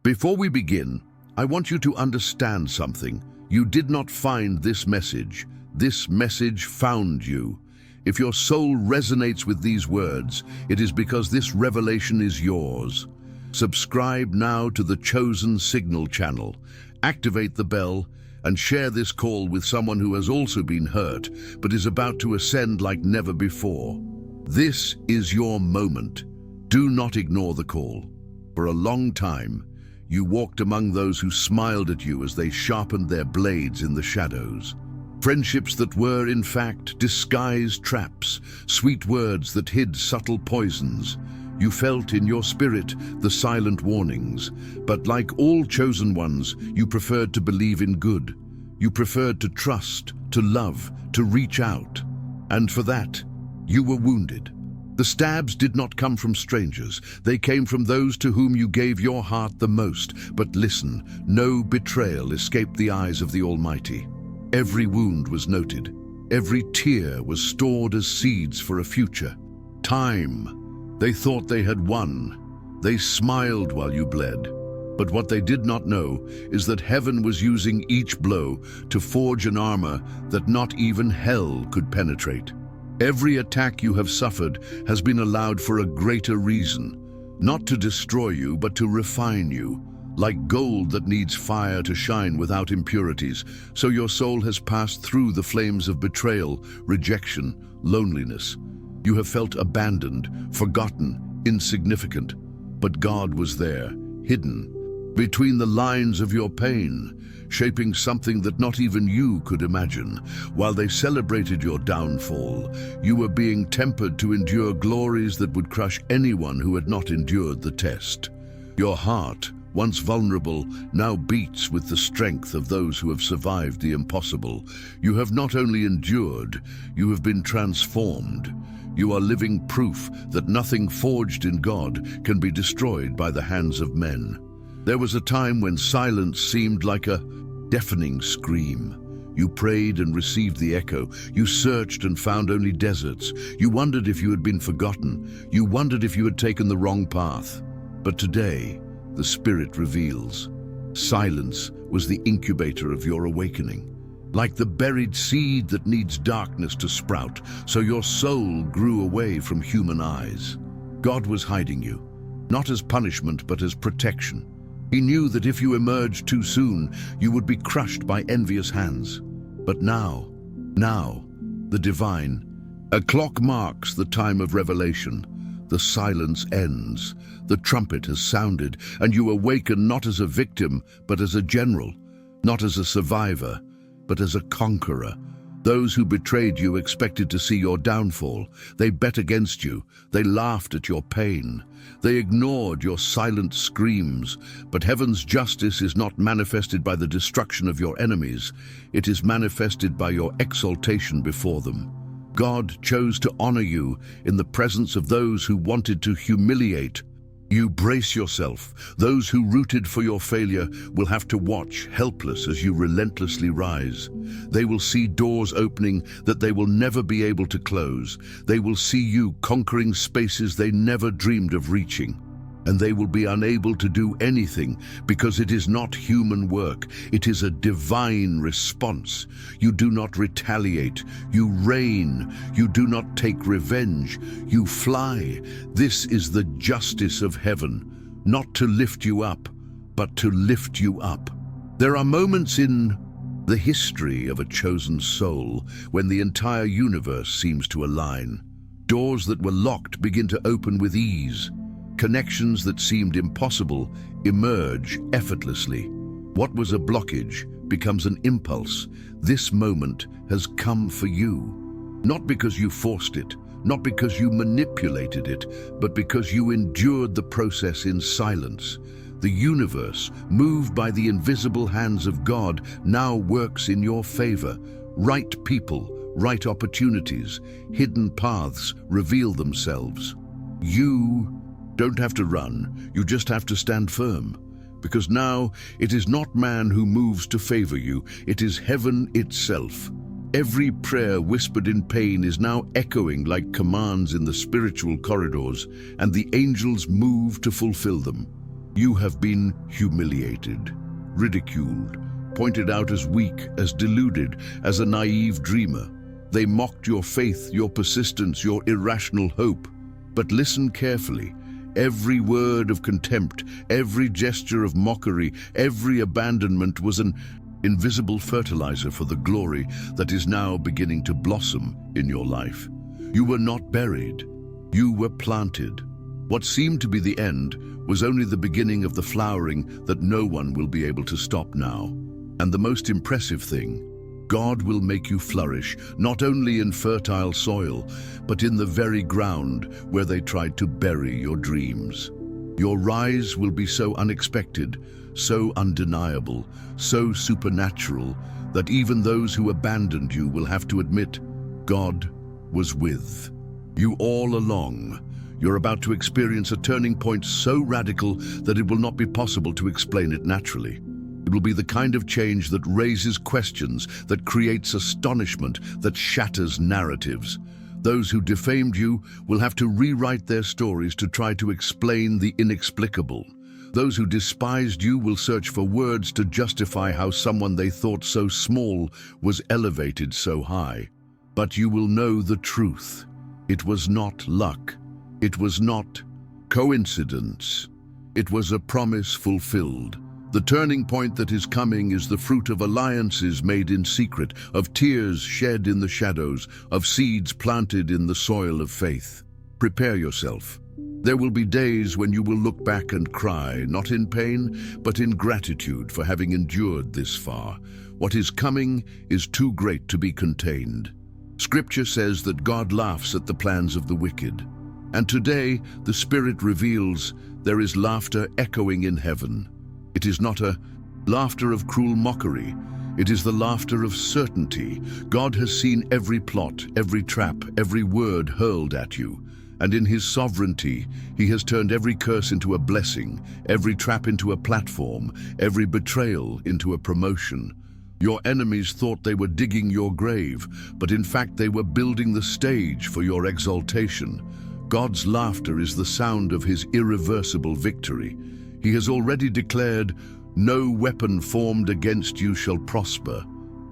Before we begin, I want you to understand something. You did not find this message. This message found you. If your soul resonates with these words, it is because this revelation is yours. Subscribe now to the Chosen Signal channel. Activate the bell and share this call with someone who has also been hurt, but is about to ascend like never before. This is your moment. Do not ignore the call. For a long time, you walked among those who smiled at you as they sharpened their blades in the shadows. Friendships that were, in fact, disguised traps, sweet words that hid subtle poisons. You felt in your spirit the silent warnings, but like all chosen ones, you preferred to believe in good. You preferred to trust, to love, to reach out. And for that, you were wounded. The stabs did not come from strangers. They came from those to whom you gave your heart the most. But listen, no betrayal escaped the eyes of the Almighty. Every wound was noted. Every tear was stored as seeds for a future. Time. They thought they had won. They smiled while you bled. But what they did not know is that heaven was using each blow to forge an armor that not even hell could penetrate. Every attack you have suffered has been allowed for a greater reason, not to destroy you, but to refine you. Like gold that needs fire to shine without impurities, so your soul has passed through the flames of betrayal, rejection, loneliness. You have felt abandoned, forgotten, insignificant. But God was there, hidden, between the lines of your pain, shaping something that not even you could imagine. While they celebrated your downfall, you were being tempered to endure glories that would crush anyone who had not endured the test. Your heart, once vulnerable, now beats with the strength of those who have survived the impossible. You have not only endured, you have been transformed. You are living proof that nothing forged in God can be destroyed by the hands of men. There was a time when silence seemed like a deafening scream. You prayed and received the echo. You searched and found only deserts. You wondered if you had been forgotten. You wondered if you had taken the wrong path. But today, the Spirit reveals. Silence was the incubator of your awakening. Like the buried seed that needs darkness to sprout, so your soul grew away from human eyes. God was hiding you, not as punishment but as protection. He knew that if you emerged too soon, you would be crushed by envious hands. But now, the divine. A clock marks the time of revelation. The silence ends. The trumpet has sounded, and you awaken not as a victim, but as a general. Not as a survivor, but as a conqueror. Those who betrayed you expected to see your downfall. They bet against you. They laughed at your pain. They ignored your silent screams. But heaven's justice is not manifested by the destruction of your enemies. It is manifested by your exaltation before them. God chose to honor you in the presence of those who wanted to humiliate you. Brace yourself. Those who rooted for your failure will have to watch, helpless, as you relentlessly rise. They will see doors opening that they will never be able to close. They will see you conquering spaces they never dreamed of reaching. And they will be unable to do anything because it is not human work. It is a divine response. You do not retaliate. You reign. You do not take revenge. You fly. This is the justice of heaven, not to lift you up, but to lift you up. There are moments in the history of a chosen soul when the entire universe seems to align. Doors that were locked begin to open with ease. Connections that seemed impossible emerge effortlessly. What was a blockage becomes an impulse. This moment has come for you. Not because you forced it, not because you manipulated it, but because you endured the process in silence. The universe, moved by the invisible hands of God, now works in your favor. Right people, right opportunities, hidden paths reveal themselves. You don't have to run, you just have to stand firm. Because now it is not man who moves to favor you, it is heaven itself. Every prayer whispered in pain is now echoing like commands in the spiritual corridors, and the angels move to fulfill them. You have been humiliated, ridiculed, pointed out as weak, as deluded, as a naive dreamer. They mocked your faith, your persistence, your irrational hope. But listen carefully. Every word of contempt, every gesture of mockery, every abandonment was an invisible fertilizer for the glory that is now beginning to blossom in your life. You were not buried. You were planted. What seemed to be the end was only the beginning of the flowering that no one will be able to stop now. And the most impressive thing, God will make you flourish, not only in fertile soil, but in the very ground where they tried to bury your dreams. Your rise will be so unexpected, so undeniable, so supernatural, that even those who abandoned you will have to admit, God was with you all along. You're about to experience a turning point so radical that it will not be possible to explain it naturally. It will be the kind of change that raises questions, that creates astonishment, that shatters narratives. Those who defamed you will have to rewrite their stories to try to explain the inexplicable. Those who despised you will search for words to justify how someone they thought so small was elevated so high. But you will know the truth. It was not luck. It was not coincidence. It was a promise fulfilled. The turning point that is coming is the fruit of alliances made in secret, of tears shed in the shadows, of seeds planted in the soil of faith. Prepare yourself. There will be days when you will look back and cry, not in pain, but in gratitude for having endured this far. What is coming is too great to be contained. Scripture says that God laughs at the plans of the wicked. And today, the Spirit reveals there is laughter echoing in heaven. It is not a laughter of cruel mockery. It is the laughter of certainty. God has seen every plot, every trap, every word hurled at you. And in His sovereignty, He has turned every curse into a blessing, every trap into a platform, every betrayal into a promotion. Your enemies thought they were digging your grave, but in fact they were building the stage for your exaltation. God's laughter is the sound of His irreversible victory. He has already declared, "No weapon formed against you shall prosper."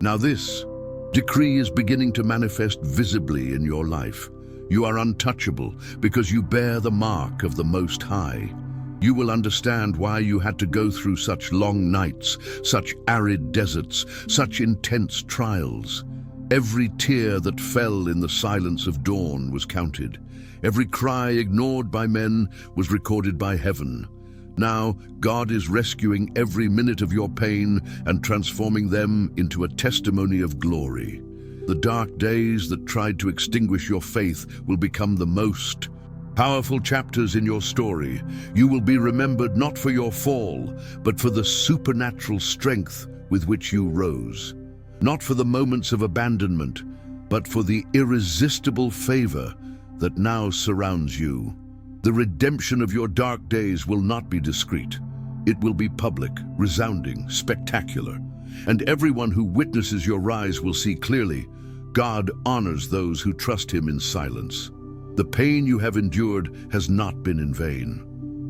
Now this decree is beginning to manifest visibly in your life. You are untouchable because you bear the mark of the Most High. You will understand why you had to go through such long nights, such arid deserts, such intense trials. Every tear that fell in the silence of dawn was counted. Every cry ignored by men was recorded by heaven. Now, God is rescuing every minute of your pain and transforming them into a testimony of glory. The dark days that tried to extinguish your faith will become the most powerful chapters in your story. You will be remembered not for your fall, but for the supernatural strength with which you rose. Not for the moments of abandonment, but for the irresistible favor that now surrounds you. The redemption of your dark days will not be discreet. It will be public, resounding, spectacular. And everyone who witnesses your rise will see clearly, God honors those who trust Him in silence. The pain you have endured has not been in vain.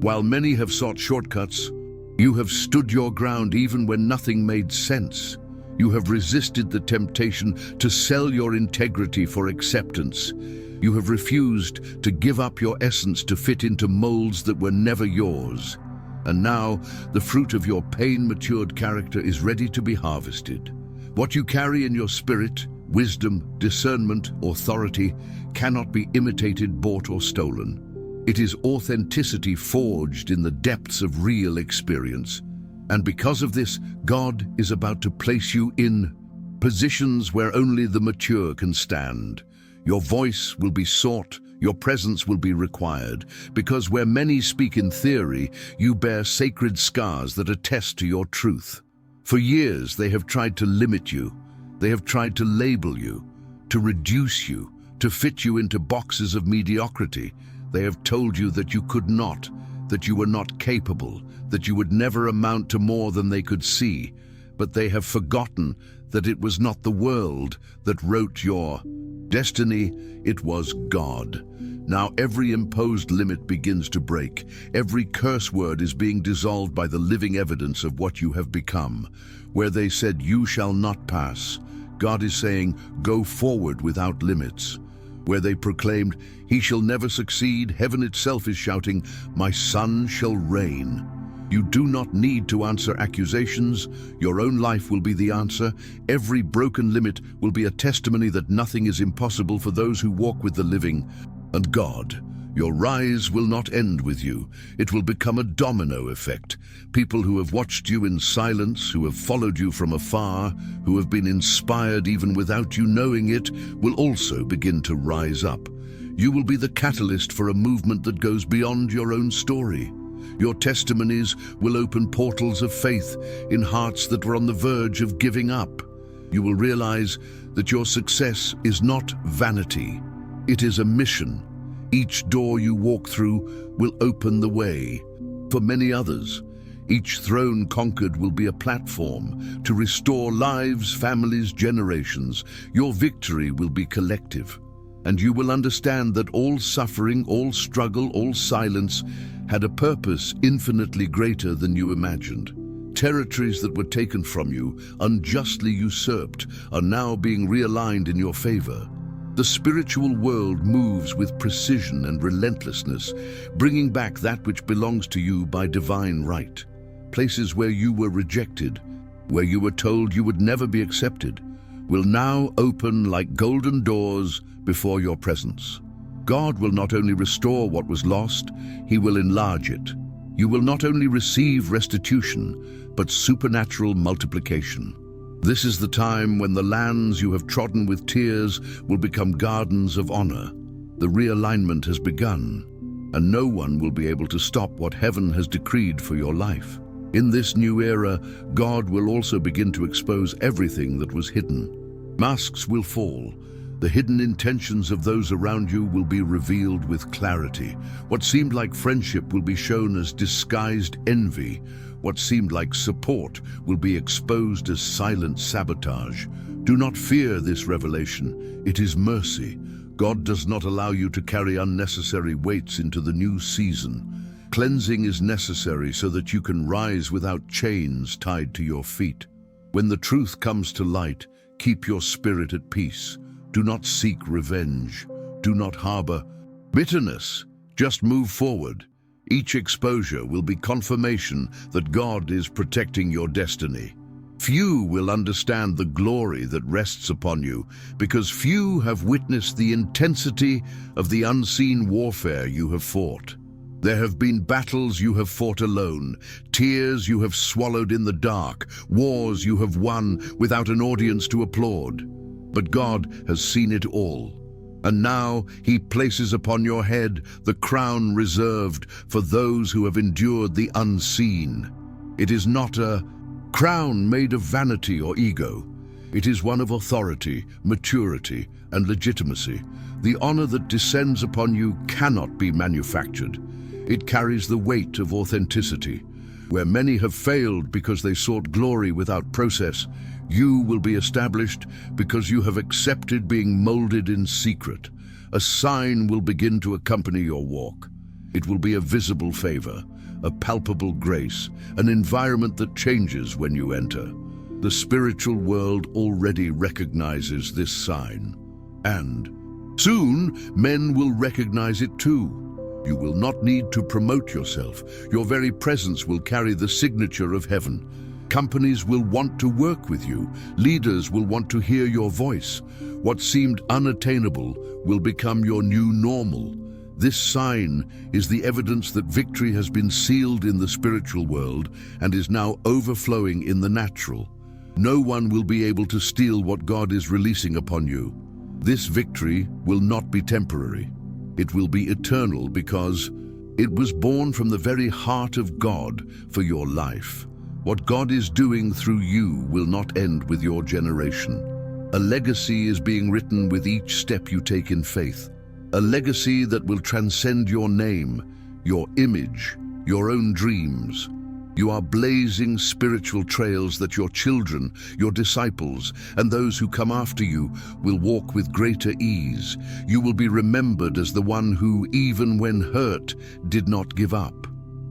While many have sought shortcuts, you have stood your ground even when nothing made sense. You have resisted the temptation to sell your integrity for acceptance. You have refused to give up your essence to fit into molds that were never yours. And now, the fruit of your pain-matured character is ready to be harvested. What you carry in your spirit, wisdom, discernment, authority, cannot be imitated, bought, or stolen. It is authenticity forged in the depths of real experience. And because of this, God is about to place you in positions where only the mature can stand. Your voice will be sought, your presence will be required, because where many speak in theory, you bear sacred scars that attest to your truth. For years, they have tried to limit you. They have tried to label you, to reduce you, to fit you into boxes of mediocrity. They have told you that you could not, that you were not capable, that you would never amount to more than they could see. But they have forgotten that it was not the world that wrote your destiny, it was God. Now every imposed limit begins to break. Every curse word is being dissolved by the living evidence of what you have become. Where they said, "You shall not pass," God is saying, "Go forward without limits." Where they proclaimed, "He shall never succeed," heaven itself is shouting, "My son shall reign." You do not need to answer accusations. Your own life will be the answer. Every broken limit will be a testimony that nothing is impossible for those who walk with the living. And God, your rise will not end with you. It will become a domino effect. People who have watched you in silence, who have followed you from afar, who have been inspired even without you knowing it, will also begin to rise up. You will be the catalyst for a movement that goes beyond your own story. Your testimonies will open portals of faith in hearts that were on the verge of giving up. You will realize that your success is not vanity. It is a mission. Each door you walk through will open the way for many others. Each throne conquered will be a platform to restore lives, families, generations. Your victory will be collective. And you will understand that all suffering, all struggle, all silence had a purpose infinitely greater than you imagined. Territories that were taken from you, unjustly usurped, are now being realigned in your favor. The spiritual world moves with precision and relentlessness, bringing back that which belongs to you by divine right. Places where you were rejected, where you were told you would never be accepted, will now open like golden doors before your presence. God will not only restore what was lost, He will enlarge it. You will not only receive restitution, but supernatural multiplication. This is the time when the lands you have trodden with tears will become gardens of honor. The realignment has begun, and no one will be able to stop what heaven has decreed for your life. In this new era, God will also begin to expose everything that was hidden. Masks will fall. The hidden intentions of those around you will be revealed with clarity. What seemed like friendship will be shown as disguised envy. What seemed like support will be exposed as silent sabotage. Do not fear this revelation. It is mercy. God does not allow you to carry unnecessary weights into the new season. Cleansing is necessary so that you can rise without chains tied to your feet. When the truth comes to light, keep your spirit at peace. Do not seek revenge. Do not harbor bitterness. Just move forward. Each exposure will be confirmation that God is protecting your destiny. Few will understand the glory that rests upon you, because few have witnessed the intensity of the unseen warfare you have fought. There have been battles you have fought alone, tears you have swallowed in the dark, wars you have won without an audience to applaud. But God has seen it all, and now He places upon your head the crown reserved for those who have endured the unseen. It is not a crown made of vanity or ego. It is one of authority, maturity, and legitimacy. The honor that descends upon you cannot be manufactured. It carries the weight of authenticity. Where many have failed because they sought glory without process, you will be established because you have accepted being molded in secret. A sign will begin to accompany your walk. It will be a visible favor, a palpable grace, an environment that changes when you enter. The spiritual world already recognizes this sign. And soon, men will recognize it too. You will not need to promote yourself. Your very presence will carry the signature of heaven. Companies will want to work with you. Leaders will want to hear your voice. What seemed unattainable will become your new normal. This sign is the evidence that victory has been sealed in the spiritual world and is now overflowing in the natural. No one will be able to steal what God is releasing upon you. This victory will not be temporary. It will be eternal because it was born from the very heart of God for your life. What God is doing through you will not end with your generation. A legacy is being written with each step you take in faith. A legacy that will transcend your name, your image, your own dreams. You are blazing spiritual trails that your children, your disciples, and those who come after you will walk with greater ease. You will be remembered as the one who, even when hurt, did not give up.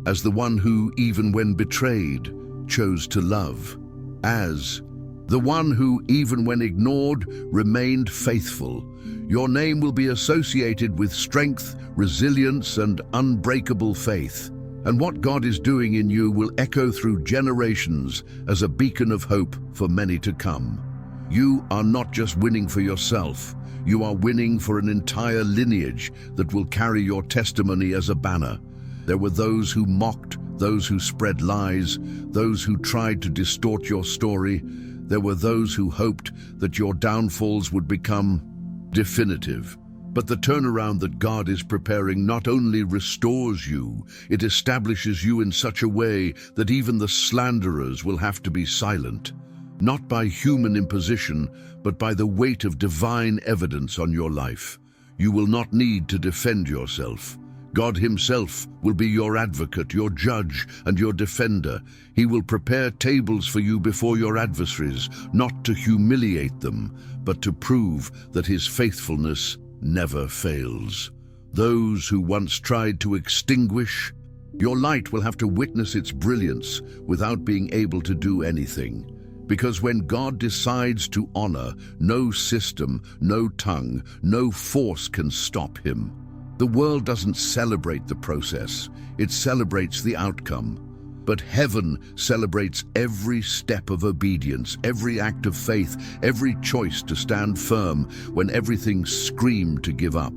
As the one who, even when betrayed, chose to love. As the one who, even when ignored, remained faithful. Your name will be associated with strength, resilience, and unbreakable faith. And what God is doing in you will echo through generations as a beacon of hope for many to come. You are not just winning for yourself, you are winning for an entire lineage that will carry your testimony as a banner. There were those who mocked, those who spread lies, those who tried to distort your story. There were those who hoped that your downfalls would become definitive. But the turnaround that God is preparing not only restores you, it establishes you in such a way that even the slanderers will have to be silent, not by human imposition, but by the weight of divine evidence on your life. You will not need to defend yourself. God himself will be your advocate, your judge, and your defender. He will prepare tables for you before your adversaries, not to humiliate them, but to prove that his faithfulness never fails. Those who once tried to extinguish your light will have to witness its brilliance without being able to do anything. Because when God decides to honor, no system, no tongue, no force can stop him. The world doesn't celebrate the process, it celebrates the outcome. But heaven celebrates every step of obedience, every act of faith, every choice to stand firm when everything screamed to give up.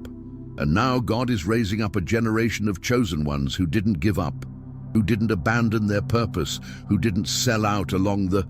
And now God is raising up a generation of chosen ones who didn't give up, who didn't abandon their purpose, who didn't sell out along the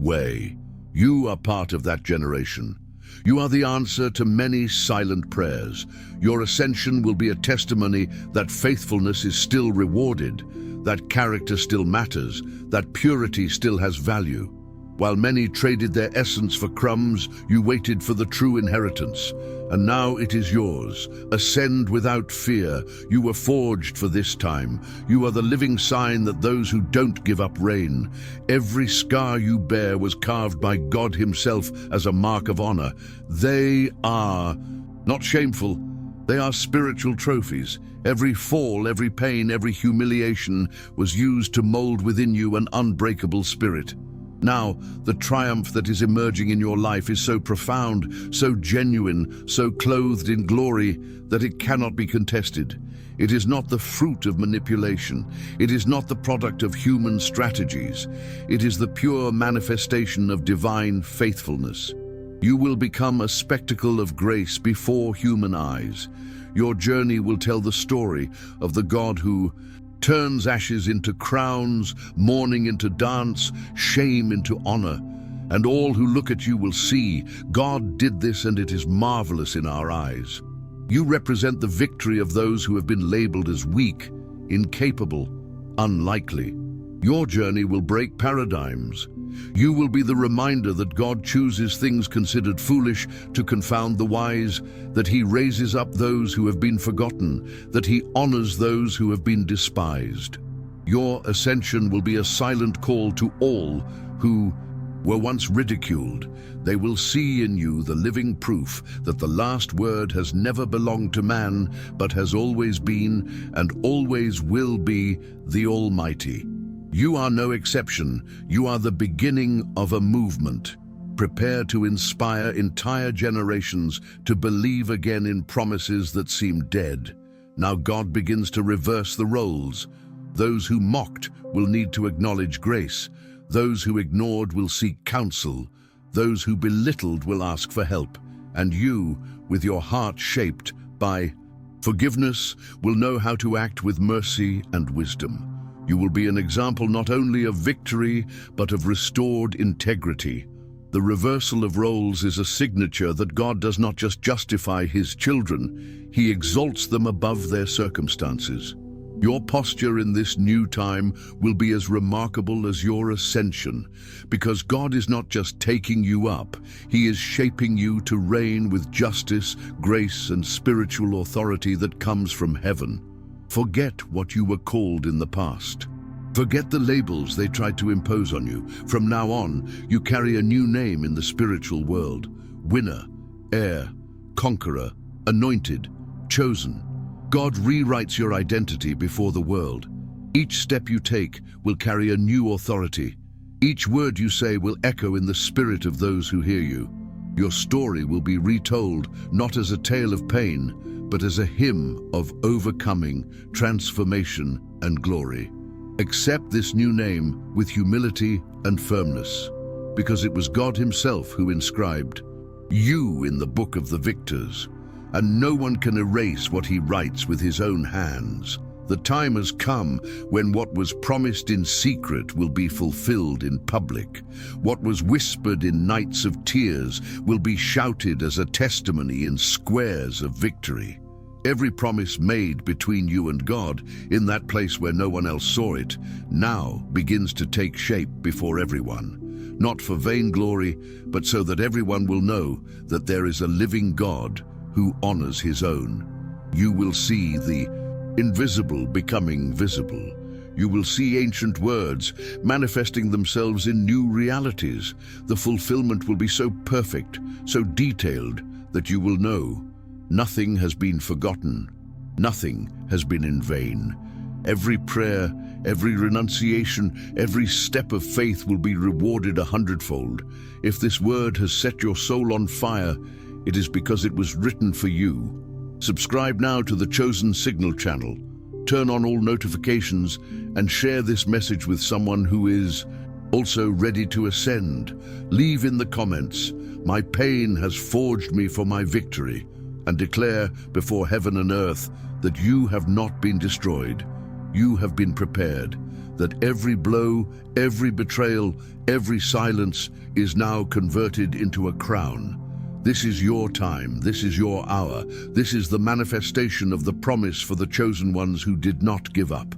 way. You are part of that generation. You are the answer to many silent prayers. Your ascension will be a testimony that faithfulness is still rewarded, that character still matters, that purity still has value. While many traded their essence for crumbs, you waited for the true inheritance. And now it is yours. Ascend without fear. You were forged for this time. You are the living sign that those who don't give up reign. Every scar you bear was carved by God himself as a mark of honor. They are not shameful. They are spiritual trophies. Every fall, every pain, every humiliation was used to mold within you an unbreakable spirit. Now, the triumph that is emerging in your life is so profound, so genuine, so clothed in glory that it cannot be contested. It is not the fruit of manipulation. It is not the product of human strategies. It is the pure manifestation of divine faithfulness. You will become a spectacle of grace before human eyes. Your journey will tell the story of the God who turns ashes into crowns, mourning into dance, shame into honor. And all who look at you will see, God did this and it is marvelous in our eyes. You represent the victory of those who have been labeled as weak, incapable, unlikely. Your journey will break paradigms. You will be the reminder that God chooses things considered foolish to confound the wise, that he raises up those who have been forgotten, that he honors those who have been despised. Your ascension will be a silent call to all who were once ridiculed. They will see in you the living proof that the last word has never belonged to man, but has always been and always will be the Almighty. You are no exception. You are the beginning of a movement. Prepare to inspire entire generations to believe again in promises that seem dead. Now God begins to reverse the roles. Those who mocked will need to acknowledge grace. Those who ignored will seek counsel. Those who belittled will ask for help. And you, with your heart shaped by forgiveness, will know how to act with mercy and wisdom. You will be an example not only of victory, but of restored integrity. The reversal of roles is a signature that God does not just justify his children, he exalts them above their circumstances. Your posture in this new time will be as remarkable as your ascension, because God is not just taking you up, he is shaping you to reign with justice, grace, and spiritual authority that comes from heaven. Forget what you were called in the past. Forget the labels they tried to impose on you. From now on, you carry a new name in the spiritual world: winner, heir, conqueror, anointed, chosen. God rewrites your identity before the world. Each step you take will carry a new authority. Each word you say will echo in the spirit of those who hear you. Your story will be retold not as a tale of pain, but as a hymn of overcoming, transformation, and glory. Accept this new name with humility and firmness, because it was God Himself who inscribed you in the book of the victors, and no one can erase what He writes with His own hands. The time has come when what was promised in secret will be fulfilled in public. What was whispered in nights of tears will be shouted as a testimony in squares of victory. Every promise made between you and God, in that place where no one else saw it, now begins to take shape before everyone. Not for vainglory, but so that everyone will know that there is a living God who honors His own. You will see the invisible becoming visible. You will see ancient words manifesting themselves in new realities. The fulfillment will be so perfect, so detailed, that you will know nothing has been forgotten. Nothing has been in vain. Every prayer, every renunciation, every step of faith will be rewarded 100-fold. If this word has set your soul on fire, it is because it was written for you. Subscribe now to the Chosen Signal channel. Turn on all notifications and share this message with someone who is also ready to ascend. Leave in the comments, "My pain has forged me for my victory," and declare before heaven and earth that you have not been destroyed. You have been prepared, that every blow, every betrayal, every silence is now converted into a crown. This is your time, this is your hour, this is the manifestation of the promise for the chosen ones who did not give up.